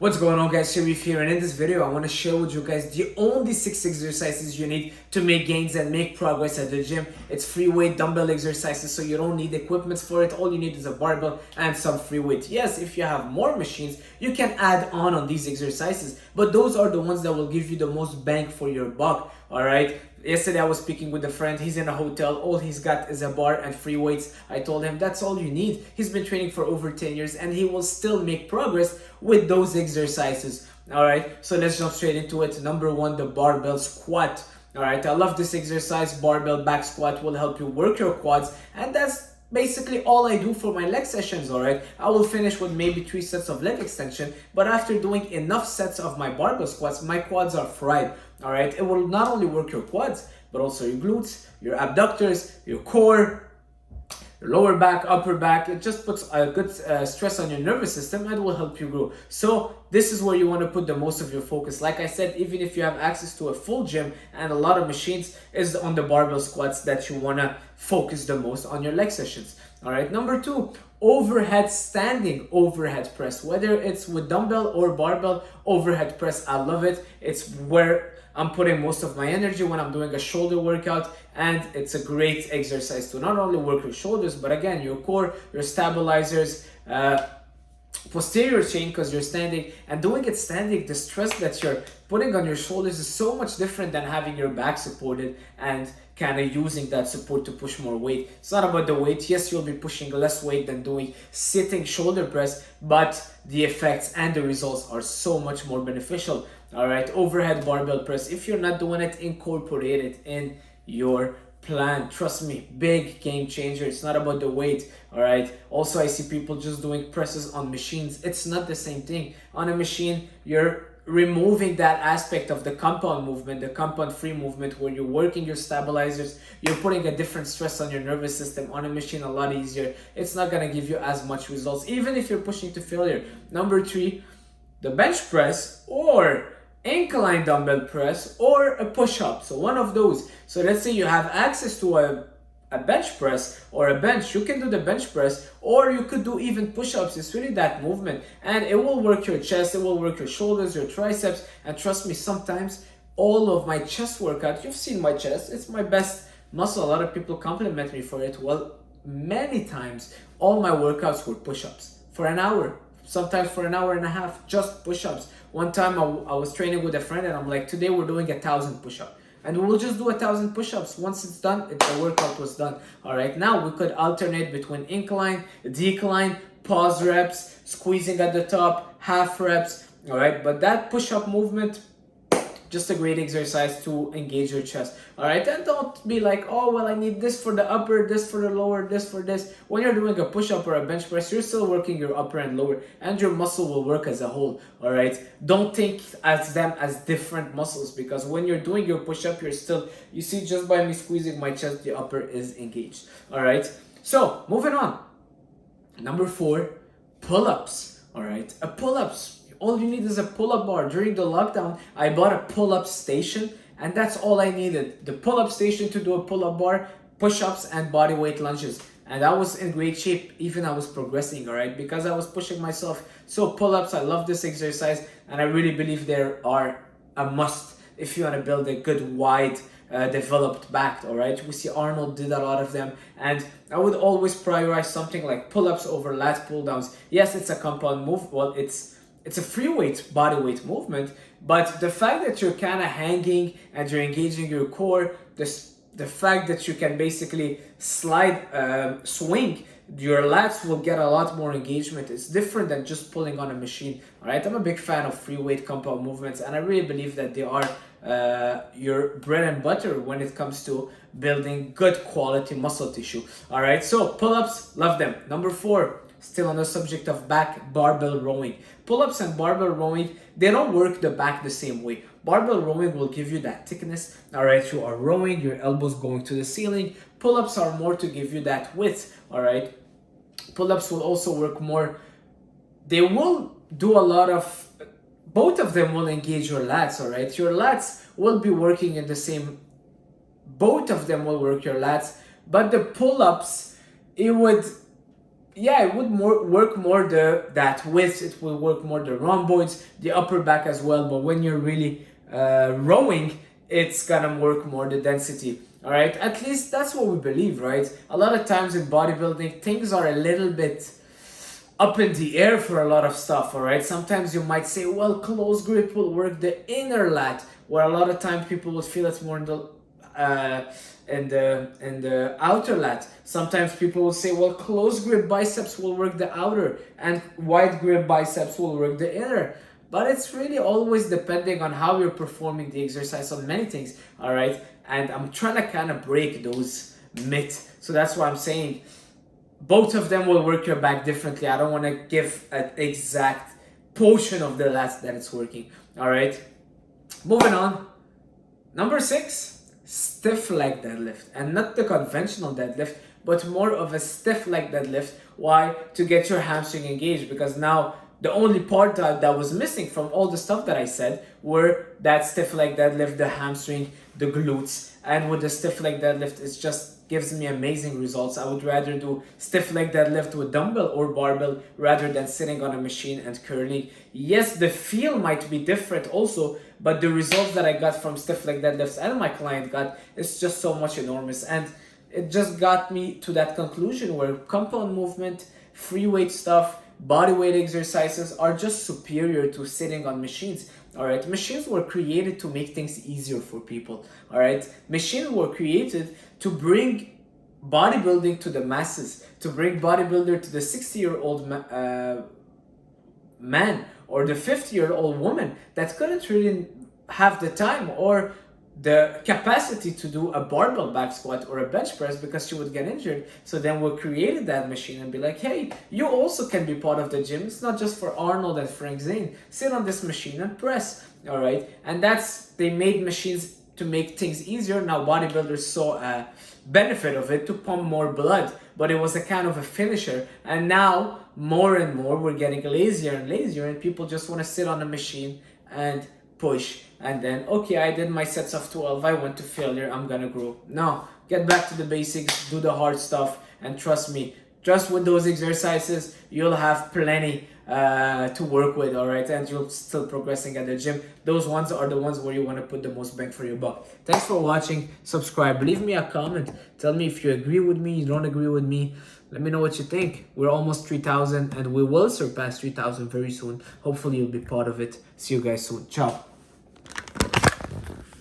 What's going on, guys? Sharif here, and in this video I want to share with you guys the only 6 exercises you need to make gains and make progress at the gym. It's free weight dumbbell exercises, so you don't need equipment for it. All you need is a barbell and some free weight. Yes, if you have more machines, you can add on these exercises, but those are the ones that will give you the most bang for your buck. All right. Yesterday I was speaking with a friend. He's in a hotel. All he's got is a bar and free weights. I told him that's all you need. He's been training for over 10 years and he will still make progress with those exercises. All right, so let's jump straight into it. Number 1, the barbell squat. All right, I love this exercise. Barbell back squat will help you work your quads, and that's basically all I do for my leg sessions. All right, I will finish with maybe 3 sets of leg extension, but after doing enough sets of my barbell squats, my quads are fried. All right, it will not only work your quads, but also your glutes, your abductors, your core, your lower back, upper back. It just puts a good stress on your nervous system and will help you grow. So this is where you want to put the most of your focus. Like I said, even if you have access to a full gym and a lot of machines, is on the barbell squats that you want to focus the most on your leg sessions. All right, number 2, overhead standing overhead press. Whether it's with dumbbell or barbell overhead press, I love it. It's where I'm putting most of my energy when I'm doing a shoulder workout, and it's a great exercise to not only work your shoulders, but again, your core, your stabilizers, posterior chain, because you're standing, and doing it standing, the stress that you're putting on your shoulders is so much different than having your back supported and kind of using that support to push more weight. It's not about the weight. Yes, you'll be pushing less weight than doing sitting shoulder press, but the effects and the results are so much more beneficial. All right, overhead barbell press. If you're not doing it, incorporate it in your plan. Trust me, big game changer. It's not about the weight. All right, also I see people just doing presses on machines. It's not the same thing. On a machine, you're removing that aspect of the compound movement, the compound free movement, where you're working your stabilizers. You're putting a different stress on your nervous system. On a machine, a lot easier. It's not going to give you as much results, even if you're pushing to failure. Number 3, the bench press or incline dumbbell press or a push-up. So one of those. So let's say you have access to a bench press or a bench. You can do the bench press, or you could do even push-ups. It's really that movement, and it will work your chest, it will work your shoulders, your triceps. And trust me, sometimes all of my chest workout, you've seen my chest, it's my best muscle. A lot of people compliment me for it. Well, many times all my workouts were push-ups for an hour, sometimes for an hour and a half, just push-ups. One time I was training with a friend and I'm like, today we're doing 1,000 push-ups. And we'll just do 1,000 push-ups. Once it's done, the workout was done. All right, now we could alternate between incline, decline, pause reps, squeezing at the top, half reps. All right, but that push-up movement, just a great exercise to engage your chest. All right, and don't be like, oh, well, I need this for the upper, this for the lower, this for this. When you're doing a push-up or a bench press, you're still working your upper and lower, and your muscle will work as a whole. All right, don't think as them as different muscles, because when you're doing your push-up, you're still, you see, just by me squeezing my chest, the upper is engaged. All right, so moving on. Number 4, pull-ups. All right, a pull-ups. All you need is a pull-up bar. During the lockdown, I bought a pull-up station, and that's all I needed. The pull-up station to do a pull-up bar, push-ups, and body weight lunges. And I was in great shape, even I was progressing, all right, because I was pushing myself. So pull-ups, I love this exercise, and I really believe they are a must if you want to build a good, wide, developed back. All right, we see Arnold did a lot of them, and I would always prioritize something like pull-ups over lat pull-downs. Yes, it's a compound move. Well, it's a free weight, body weight movement, but the fact that you're kind of hanging and you're engaging your core, the fact that you can basically slide, swing, your lats will get a lot more engagement. It's different than just pulling on a machine. All right, I'm a big fan of free weight compound movements, and I really believe that they are your bread and butter when it comes to building good quality muscle tissue. All right, so pull-ups, love them. Number 4, still on the subject of back, barbell rowing. Pull-ups and barbell rowing, they don't work the back the same way. Barbell rowing will give you that thickness. All right, you are rowing, your elbows going to the ceiling. Pull-ups are more to give you that width. All right, pull-ups will also work more. They will do a lot of, both of them will engage your lats. All right, your lats will be working in the same, both of them will work your lats, but the pull-ups, it would yeah, it would work more that width, it will work more the rhomboids, the upper back as well. But when you're really rowing, it's gonna work more the density. All right, at least that's what we believe, right? A lot of times in bodybuilding, things are a little bit up in the air for a lot of stuff. All right, sometimes you might say, well, close grip will work the inner lat, where a lot of times people would feel it's more in the outer lat. Sometimes people will say, well, close grip biceps will work the outer, and wide grip biceps will work the inner. But it's really always depending on how you're performing the exercise on many things. All right, and I'm trying to kind of break those myths. So that's why I'm saying both of them will work your back differently. I don't want to give an exact portion of the lats that it's working. All right, moving on. Number 6, stiff leg deadlift. And not the conventional deadlift, but more of a stiff leg deadlift. Why? To get your hamstring engaged. Because now the only part that was missing from all the stuff that I said were that stiff leg deadlift, the hamstring, the glutes. And with the stiff leg deadlift, it's just gives me amazing results. I would rather do stiff leg deadlift with dumbbell or barbell rather than sitting on a machine and curling. Yes, the feel might be different also, but the results that I got from stiff leg deadlifts and my client got is just so much enormous. And it just got me to that conclusion where compound movement, free weight stuff, body weight exercises are just superior to sitting on machines. All right, machines were created to make things easier for people. All right, machines were created to bring bodybuilding to the masses, to bring bodybuilder to the 60-year-old man or the 50-year-old woman that couldn't really have the time or the capacity to do a barbell back squat or a bench press because she would get injured. So then we created that machine and be like, hey, you also can be part of the gym. It's not just for Arnold and Frank Zane. Sit on this machine and press. All right, and they made machines to make things easier. Now bodybuilders saw a benefit of it to pump more blood, but it was a kind of a finisher. And now more and more we're getting lazier and lazier, and people just want to sit on a machine and push. And then, okay, I did my sets of 12, I went to failure, I'm gonna grow. No, get back to the basics, do the hard stuff, and trust me, just with those exercises, you'll have plenty to work with, all right? And you'll still progressing at the gym. Those ones are the ones where you want to put the most bang for your buck. Thanks for watching. Subscribe. Leave me a comment. Tell me if you agree with me, you don't agree with me. Let me know what you think. We're almost 3,000 and we will surpass 3,000 very soon. Hopefully you'll be part of it. See you guys soon. Ciao.